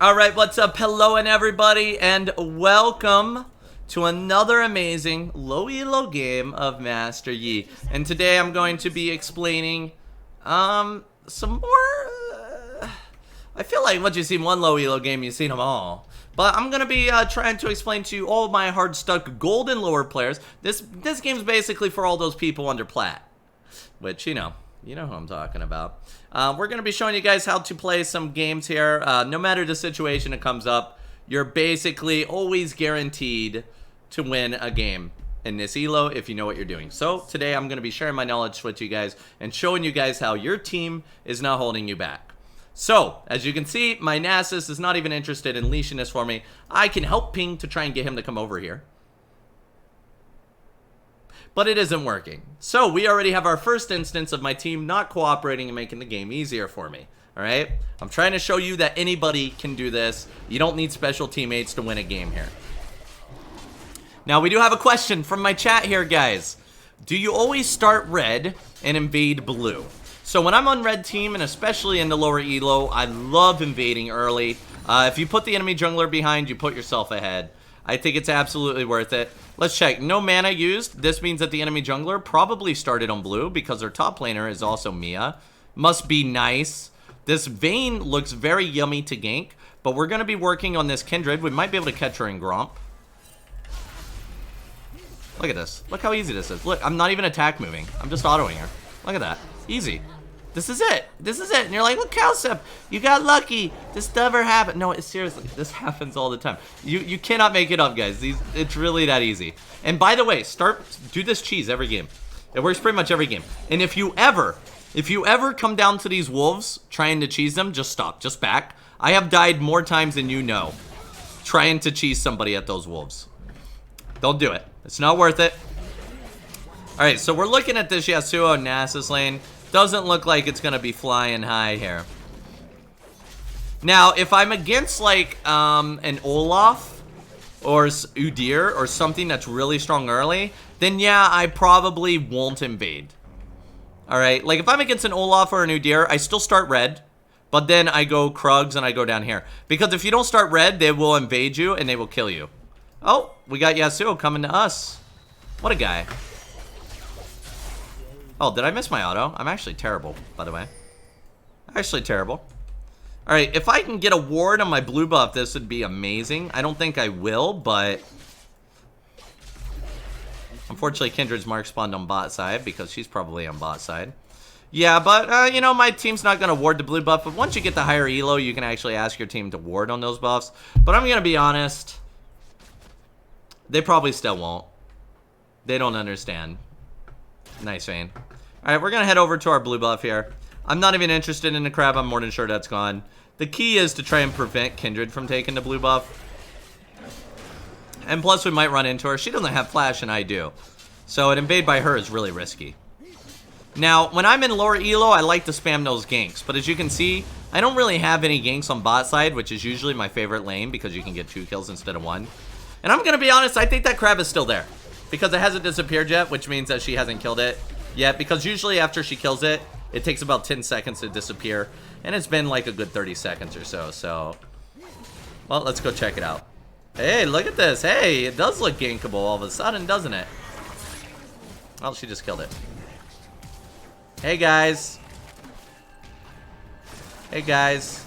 Alright, what's up? Hello and everybody, and welcome to another amazing low elo game of Master Yi. And today I'm going to be explaining some more I feel like once you've seen one low elo game, you've seen them all. But I'm gonna be trying to explain to you all my hard stuck gold and lower players. This game's basically for all those people under plat, which you know who I'm talking about. We're going to be showing you guys how to play some games here. No matter the situation that comes up, you're basically always guaranteed to win a game in this elo if you know what you're doing. So today I'm going to be sharing my knowledge with you guys and showing you guys how your team is not holding you back. So, as you can see, my Nasus is not even interested in leashing this for me. I can help ping to try and get him to come over here, but it isn't working. So we already have our first instance of my team not cooperating and making the game easier for me. Alright? I'm trying to show you that anybody can do this. You don't need special teammates to win a game here. Now we do have a question from my chat here, guys. Do you always start red and invade blue? So when I'm on red team, and especially in the lower elo, I love invading early. If you put the enemy jungler behind, you put yourself ahead. I think it's absolutely worth it. Let's check. No mana used. This means that the enemy jungler probably started on blue because their top laner is also Mia. Must be nice. This Vayne looks very yummy to gank, but we're going to be working on this Kindred. We might be able to catch her in Gromp. Look at this. Look how easy this is. Look, I'm not even attack moving. I'm just autoing her. Look at that. Easy. This is it. This is it. And you're like, look, Cowsep, you got lucky. This never happened. No, seriously, this happens all the time. You cannot make it up, guys. It's really that easy. And by the way, do this cheese every game. It works pretty much every game. And if you ever come down to these wolves trying to cheese them, just stop. Just back. I have died more times than you know trying to cheese somebody at those wolves. Don't do it. It's not worth it. Alright, so we're looking at this Yasuo Nasus lane. Doesn't look like it's gonna be flying high here. Now, if I'm against like an Olaf or Udyr or something that's really strong early, then yeah, I probably won't invade. Alright, like if I'm against an Olaf or an Udyr, I still start red, but then I go Krugs and I go down here. Because if you don't start red, they will invade you and they will kill you. Oh, we got Yasuo coming to us. What a guy. Oh, did I miss my auto? I'm actually terrible, by the way. Actually terrible. Alright, if I can get a ward on my blue buff, this would be amazing. I don't think I will, but unfortunately, Kindred's mark spawned on bot side because she's probably on bot side. Yeah, but, you know, my team's not going to ward the blue buff. But once you get the higher elo, you can actually ask your team to ward on those buffs. But I'm going to be honest. They probably still won't. They don't understand. Nice, Vayne. Alright, we're going to head over to our blue buff here. I'm not even interested in the crab. I'm more than sure that's gone. The key is to try and prevent Kindred from taking the blue buff. And plus, we might run into her. She doesn't have flash, and I do. So an invade by her is really risky. Now, when I'm in lower elo, I like to spam those ganks. But as you can see, I don't really have any ganks on bot side, which is usually my favorite lane because you can get 2 kills instead of 1. And I'm going to be honest, I think that crab is still there. Because it hasn't disappeared yet, which means that she hasn't killed it yet. Because usually after she kills it, it takes about 10 seconds to disappear. And it's been like a good 30 seconds or so. So, well, let's go check it out. Hey, look at this. Hey, it does look gankable all of a sudden, doesn't it? Well, she just killed it. Hey, guys. Hey, guys.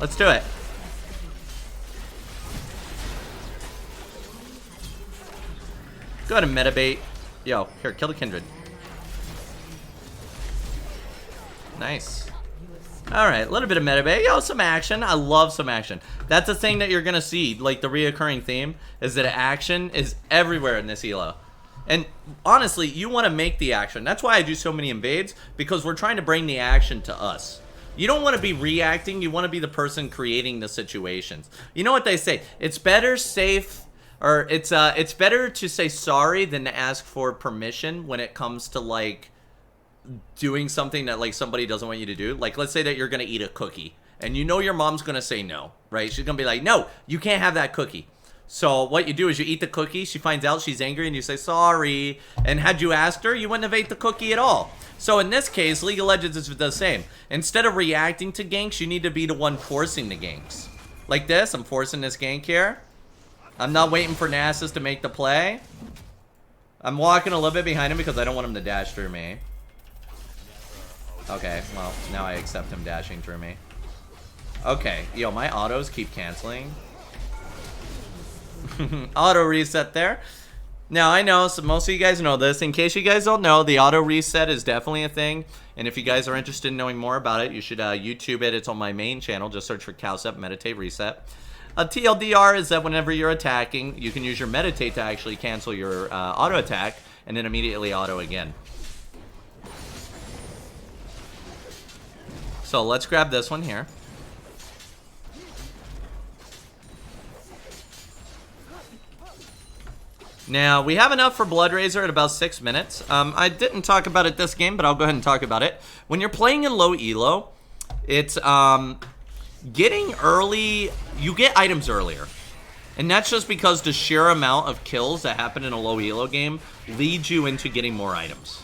Let's do it. Go ahead and meta bait. Yo, here, kill the Kindred. Nice. Alright, a little bit of meta bait. Yo, some action. I love some action. That's the thing that you're gonna see. Like, the reoccurring theme is that action is everywhere in this elo. And honestly, you want to make the action. That's why I do so many invades, because we're trying to bring the action to us. You don't want to be reacting. You want to be the person creating the situations. You know what they say? It's better safe... Or it's better to say sorry than to ask for permission when it comes to, like, doing something that, like, somebody doesn't want you to do. Like, let's say that you're going to eat a cookie, and you know your mom's going to say no, right? She's going to be like, no, you can't have that cookie. So what you do is you eat the cookie, she finds out, she's angry, and you say sorry. And had you asked her, you wouldn't have ate the cookie at all. So in this case, League of Legends is the same. Instead of reacting to ganks, you need to be the one forcing the ganks. Like this, I'm forcing this gank here. I'm not waiting for Nasus to make the play. I'm walking a little bit behind him because I don't want him to dash through me. Okay, well, now I accept him dashing through me. Okay, yo, my autos keep canceling. Auto reset there. Now, I know, so most of you guys know this. In case you guys don't know, the auto reset is definitely a thing. And if you guys are interested in knowing more about it, you should YouTube it. It's on my main channel. Just search for Cowsep Meditate Reset. TLDR is that whenever you're attacking, you can use your Meditate to actually cancel your auto attack and then immediately auto again. So let's grab this one here. Now, we have enough for Blood Razor at about 6 minutes. I didn't talk about it this game, but I'll go ahead and talk about it. When you're playing in low elo, it's getting early, you get items earlier. And that's just because the sheer amount of kills that happen in a low elo game leads you into getting more items,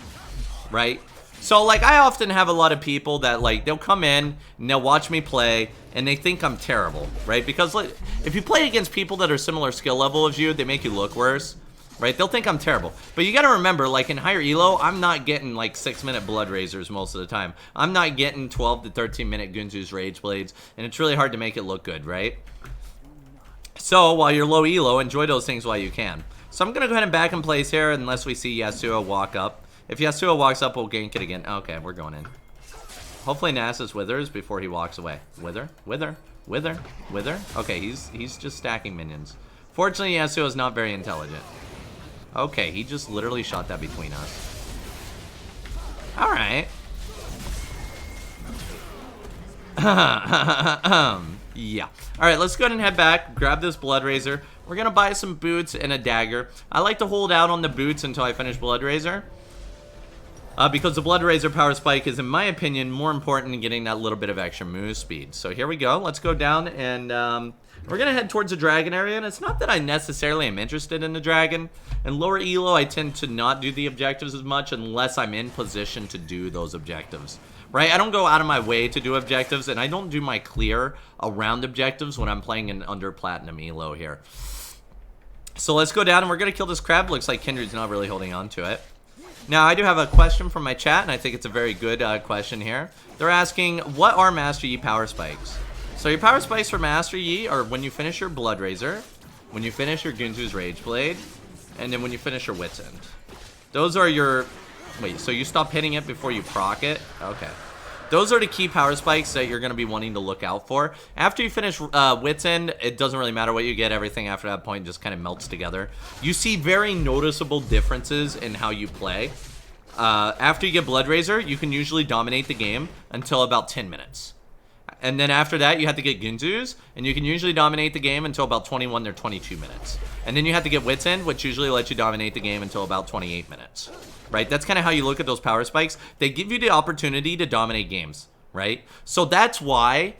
right? So, like, I often have a lot of people that, like, they'll come in and they'll watch me play and they think I'm terrible, right? Because, like, if you play against people that are similar skill level as you, they make you look worse, right? They'll think I'm terrible. But you gotta remember, like, in higher elo, I'm not getting, like, 6-minute Blood Razors most of the time. I'm not getting 12 to 13-minute Gunzu's Rage Blades, and it's really hard to make it look good, right? So, while you're low elo, enjoy those things while you can. So I'm gonna go ahead and back in place here unless we see Yasuo walk up. If Yasuo walks up, we'll gank it again. Okay, we're going in. Hopefully Nasus withers before he walks away. Wither, wither, wither, wither. Okay, he's just stacking minions. Fortunately, Yasuo is not very intelligent. Okay, he just literally shot that between us. Alright. Yeah. Alright, let's go ahead and head back. Grab this Blood Razor. We're going to buy some boots and a dagger. I like to hold out on the boots until I finish Blood Razor. Because the Blood Razor power spike is, in my opinion, more important than getting that little bit of extra move speed. So here we go. Let's go down and we're going to head towards the dragon area. And it's not that I necessarily am interested in the dragon. In lower elo, I tend to not do the objectives as much unless I'm in position to do those objectives. Right? I don't go out of my way to do objectives, and I don't do my clear around objectives when I'm playing in under platinum elo here. So let's go down and we're going to kill this crab. Looks like Kindred's not really holding on to it. Now, I do have a question from my chat, and I think it's a very good question here. They're asking, what are Master Yi power spikes? So your power spikes for Master Yi are when you finish your Blood Razor, when you finish your Gunzu's Rage Blade, and then when you finish your Wit's End. Those are your... Wait, so you stop hitting it before you proc it? Okay. Those are the key power spikes that you're going to be wanting to look out for. After you finish Wit's End, it doesn't really matter what you get. Everything after that point just kind of melts together. You see very noticeable differences in how you play. After you get Blood Razor, you can usually dominate the game until about 10 minutes. And then after that, you have to get Gunzu's, and you can usually dominate the game until about 21 or 22 minutes. And then you have to get Wit's End, which usually lets you dominate the game until about 28 minutes. Right? That's kind of how you look at those power spikes. They give you the opportunity to dominate games, right? So that's why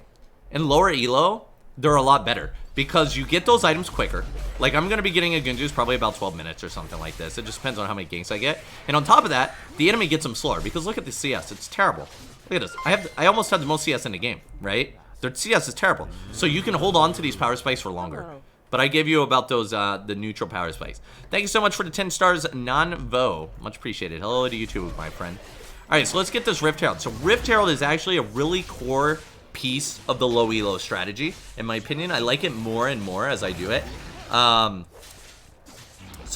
in lower elo, they're a lot better. Because you get those items quicker. Like, I'm going to be getting a Gunzu's probably about 12 minutes or something like this. It just depends on how many ganks I get. And on top of that, the enemy gets them slower. Because look at the CS. It's terrible. Look at this. I almost had the most CS in the game, right? Their CS is terrible. So you can hold on to these power spikes for longer. But I gave you about those, the neutral power spikes. Thank you so much for the 10 stars, Non-Vo. Much appreciated. Hello to you too, my friend. Alright, so let's get this Rift Herald. So Rift Herald is actually a really core piece of the low elo strategy. In my opinion, I like it more and more as I do it. So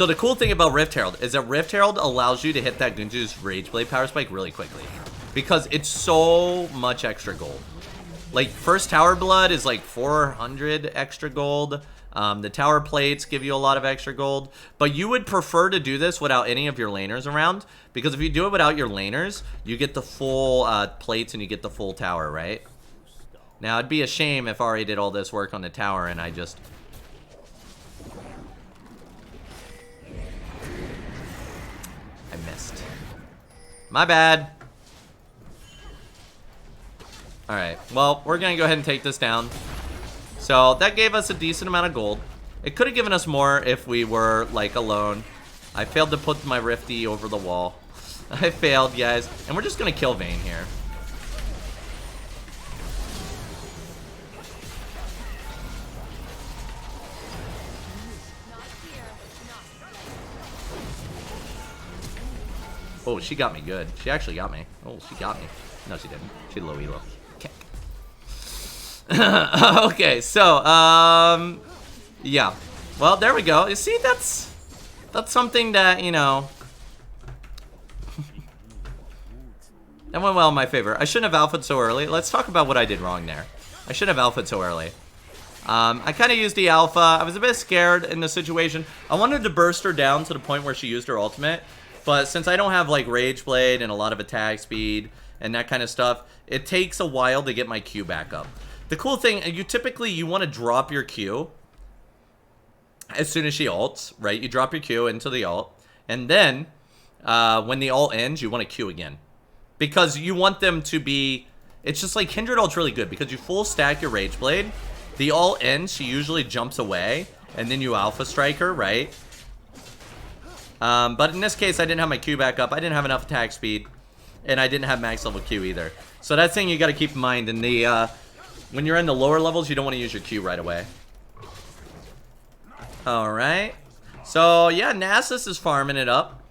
the cool thing about Rift Herald is that Rift Herald allows you to hit that Gunzu's Rage Blade power spike really quickly. Because it's so much extra gold. Like, first Tower Blood is like 400 extra gold. The tower plates give you a lot of extra gold, but you would prefer to do this without any of your laners around, because if you do it without your laners, you get the full plates and you get the full tower, right? Now, it'd be a shame if Ari did all this work on the tower and I just... I missed. My bad. Alright, well, we're gonna go ahead and take this down. So that gave us a decent amount of gold. It could have given us more if we were, like, alone. I failed to put my Rifty over the wall. I failed, guys. And we're just going to kill Vayne here. Oh, she got me good. She actually got me. Oh, she got me. No, she didn't. She low elo. Okay, so, yeah. Well, there we go. You see, that's something that, you know, that went well in my favor. I shouldn't have alphaed so early. Let's talk about what I did wrong there. I shouldn't have alphaed so early. I kind of used the alpha. I was a bit scared in the situation. I wanted to burst her down to the point where she used her ultimate. But since I don't have, like, Rage Blade and a lot of attack speed and that kind of stuff, it takes a while to get my Q back up. The cool thing, you want to drop your Q as soon as she ults, right? You drop your Q into the ult. And then, when the ult ends, you want to Q again. Because you want them to be... It's just like Kindred ult's really good because you full stack your Rage Blade. The ult ends, she usually jumps away. And then you Alpha Strike her, right? But in this case, I didn't have my Q back up. I didn't have enough attack speed. And I didn't have max level Q either. So that's thing you got to keep in mind. In the, when you're in the lower levels, you don't want to use your Q right away. Alright. So, yeah, Nasus is farming it up.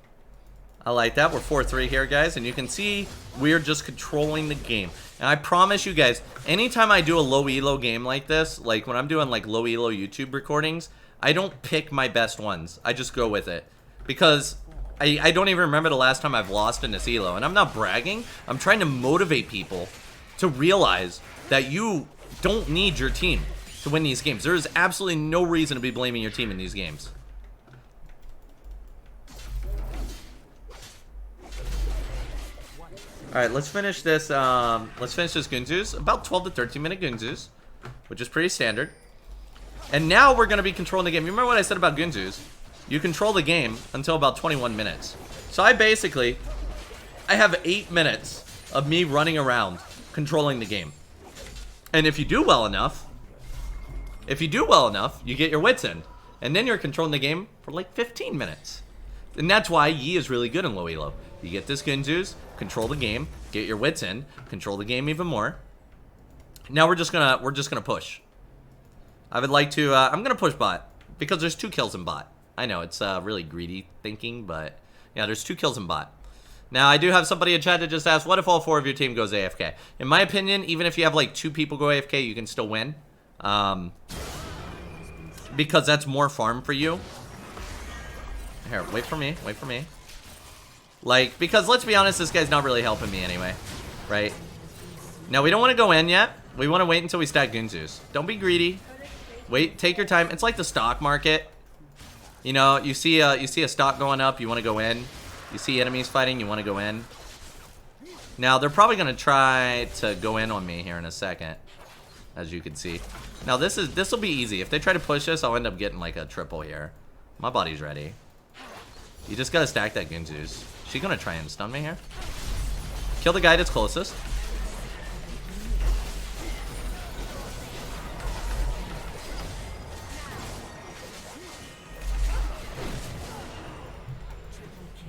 I like that. We're 4-3 here, guys. And you can see we're just controlling the game. And I promise you guys, anytime I do a low elo game like this, like when I'm doing like low elo YouTube recordings, I don't pick my best ones. I just go with it. Because I don't even remember the last time I've lost in this elo. And I'm not bragging. I'm trying to motivate people to realize that you don't need your team to win these games. There is absolutely no reason to be blaming your team in these games. Alright, let's finish this Gunzus. About 12 to 13 minute Gunzus, which is pretty standard. And now we're going to be controlling the game. You remember what I said about Gunzus? You control the game until about 21 minutes. So I have 8 minutes of me running around controlling the game. And if you do well enough, you get your wits in. And then you're controlling the game for like 15 minutes. And that's why Yi is really good in low elo. You get this Gunzus, control the game, get your wits in, control the game even more. Now we're just gonna push. I would like to I'm gonna push bot because there's 2 kills in bot. I know it's really greedy thinking, but yeah, there's 2 kills in bot. Now I do have somebody in chat that just asked, what if all 4 of your team goes AFK? In my opinion, even if you have like 2 people go AFK, you can still win. Because that's more farm for you. Here, wait for me. Like, because let's be honest, this guy's not really helping me anyway, right? Now, we don't want to go in yet. We want to wait until we stack Gunzus. Don't be greedy. Wait, take your time. It's like the stock market. You know, you see a stock going up, you want to go in. You see enemies fighting, you want to go in. Now, they're probably going to try to go in on me here in a second, as you can see. Now, this will be easy. If they try to push this, I'll end up getting like a triple here. My body's ready. You just got to stack that Gunzus. She going to try and stun me here? Kill the guy that's closest.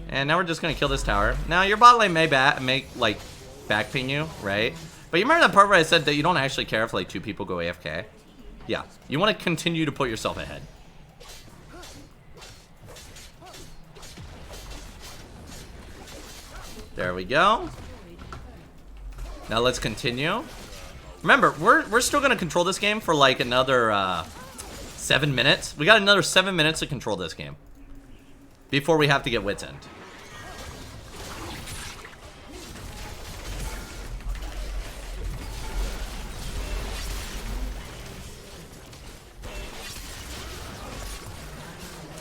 And now we're just going to kill this tower. Now, your bot lane may like, backping you, right? But you remember that part where I said that you don't actually care if, like, 2 people go AFK? Yeah. You want to continue to put yourself ahead. There we go. Now let's continue. Remember, we're still going to control this game for, like, another 7 minutes. We got another 7 minutes to control this game before we have to get Wits End.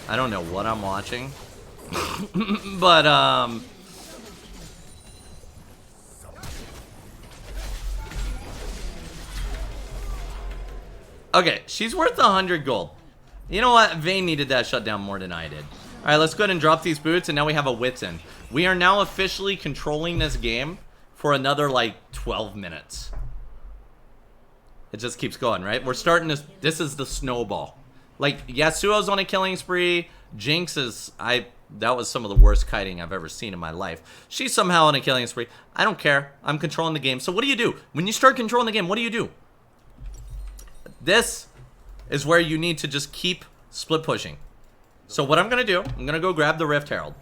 I don't know what I'm watching. But, okay, she's worth 100 gold. You know what? Vayne needed that shutdown more than I did. Alright, let's go ahead and drop these boots, and now we have a Wits End. We are now officially controlling this game for another, like, 12 minutes. It just keeps going, right? We're starting this is the snowball. Like, Yasuo's on a killing spree. Jinx is... That was some of the worst kiting I've ever seen in my life. She's somehow on a killing spree. I don't care. I'm controlling the game. So what do you do? When you start controlling the game, what do you do? This is where you need to just keep split pushing. So what I'm going to do, I'm going to go grab the Rift Herald.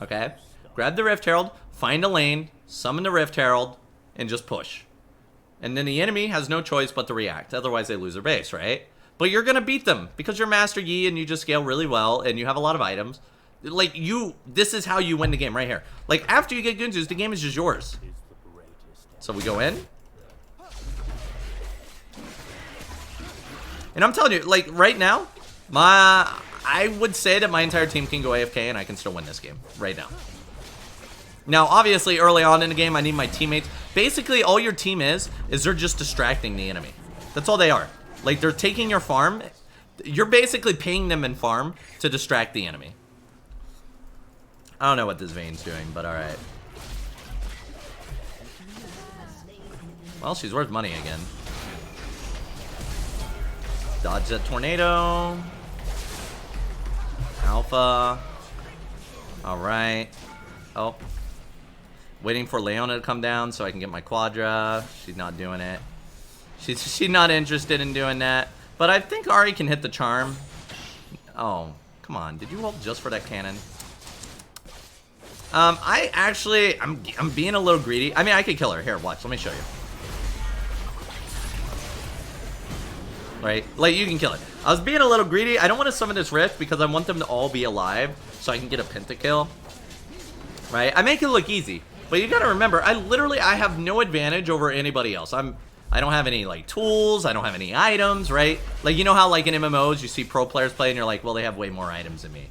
Okay? Grab the Rift Herald, find a lane, summon the Rift Herald, and just push. And then the enemy has no choice but to react. Otherwise, they lose their base, right? But you're going to beat them because you're Master Yi and you just scale really well and you have a lot of items. Like, this is how you win the game right here. Like, after you get Gunzus, the game is just yours. So we go in. And I'm telling you, like, right now, I would say that my entire team can go AFK and I can still win this game right now. Now, obviously, early on in the game, I need my teammates. Basically, all your team is they're just distracting the enemy. That's all they are. Like, they're taking your farm. You're basically paying them in farm to distract the enemy. I don't know what this Vayne's doing, but alright. Well, she's worth money again. Dodge that tornado. Alpha. Alright. Oh. Waiting for Leona to come down so I can get my Quadra. She's not doing it. She's not interested in doing that. But I think Ahri can hit the charm. Oh, come on. Did you hold just for that cannon? I'm being a little greedy. I mean, I could kill her. Here, watch. Let me show you. Right? Like, you can kill it. I was being a little greedy. I don't want to summon this Rift because I want them to all be alive so I can get a pentakill. Right? I make it look easy. But you gotta remember, I have no advantage over anybody else. I don't have any, like, tools. I don't have any items, right? Like, you know how, like, in MMOs, you see pro players play and you're like, well, they have way more items than me.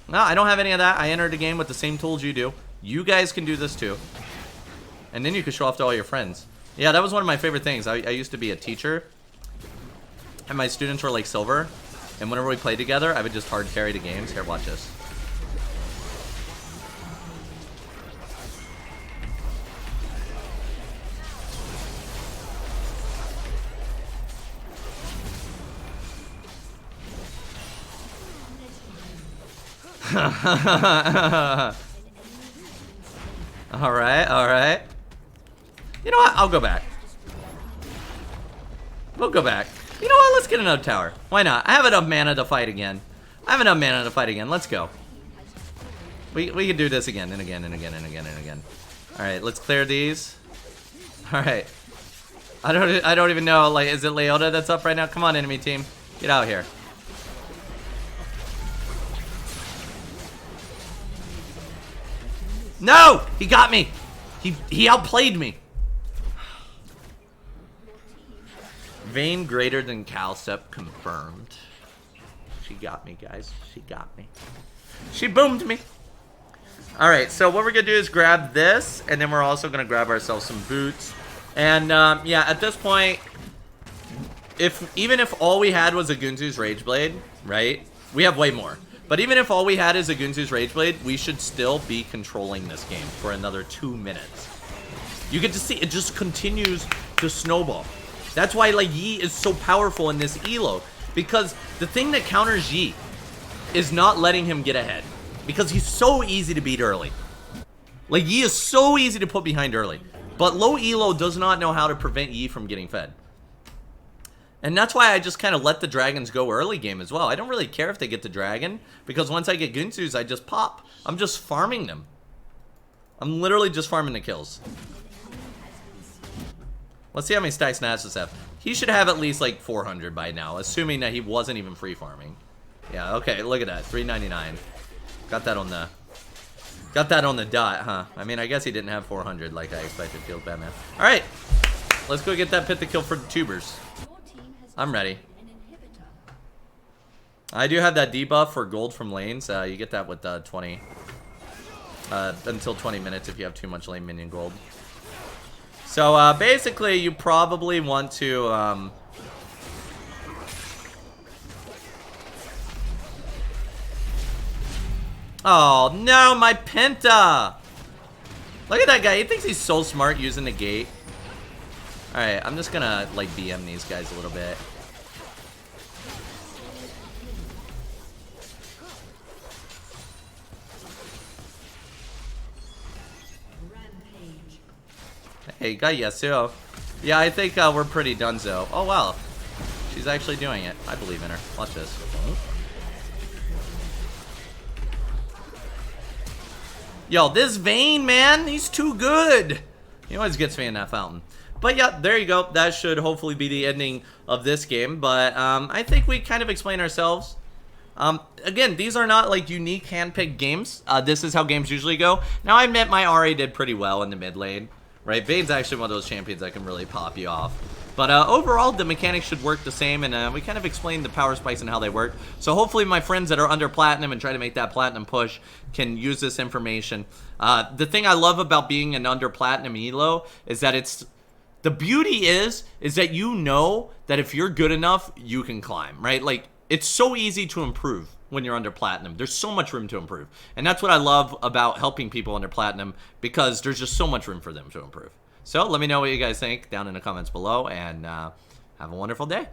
No, I don't have any of that. I entered the game with the same tools you do. You guys can do this too. And then you can show off to all your friends. Yeah, that was one of my favorite things. I used to be a teacher. And my students were like silver. And whenever we played together, I would just hard carry the games. Here, watch this. Alright. You know what? I'll go back. We'll go back. You know what? Let's get another tower. Why not? I have enough mana to fight again. Let's go. We can do this again and again and again and again and again. Alright, let's clear these. Alright. I don't even know, like, is it Leota that's up right now? Come on, enemy team. Get out here. No! He got me! He outplayed me. Vayne greater than Cowsep confirmed. She got me, guys. She got me. She boomed me. Alright, so what we're going to do is grab this, and then we're also going to grab ourselves some boots. And, yeah, at this point, even if all we had was a Gunzu's Rageblade, right? We have way more. But even if all we had is a Gunzu's Rageblade, we should still be controlling this game for another 2 minutes. You get to see, it just continues to snowball. That's why, like, Yi is so powerful in this elo. Because the thing that counters Yi is not letting him get ahead. Because he's so easy to beat early. Like, Yi is so easy to put behind early. But low elo does not know how to prevent Yi from getting fed. And that's why I just kind of let the dragons go early game as well. I don't really care if they get the dragon, because once I get Gunzus, I just pop. I'm just farming them. I'm literally just farming the kills. Let's see how many stacks Nasus have. He should have at least like 400 by now, assuming that he wasn't even free farming. Yeah, okay, look at that, 399. Got that on the dot, huh? I mean, I guess he didn't have 400 like I expected. Field Batman. All right, let's go get that pit to kill for the tubers. I'm ready. I do have that debuff for gold from lanes. You get that with 20. Until 20 minutes if you have too much lane minion gold. So basically, you probably want to. Oh no, my Penta! Look at that guy. He thinks he's so smart using the gate. All right, I'm just gonna like BM these guys a little bit. Okay, got Yasuo. Yeah, I think we're pretty donezo. Oh, wow. She's actually doing it. I believe in her. Watch this. Yo, this Vayne, man, he's too good. He always gets me in that fountain. But yeah, there you go. That should hopefully be the ending of this game. But I think we kind of explain ourselves. Again, these are not like unique handpicked games. This is how games usually go. Now, I admit my RA did pretty well in the mid lane. Right? Vayne's actually one of those champions that can really pop you off. But overall, the mechanics should work the same, and we kind of explained the power spikes and how they work. So hopefully my friends that are under Platinum and try to make that Platinum push can use this information. The thing I love about being an under Platinum elo is that it's... The beauty is that you know that if you're good enough, you can climb, right? Like, it's so easy to improve when you're under Platinum. There's so much room to improve. And that's what I love about helping people under Platinum, because there's just so much room for them to improve. So let me know what you guys think down in the comments below, and have a wonderful day.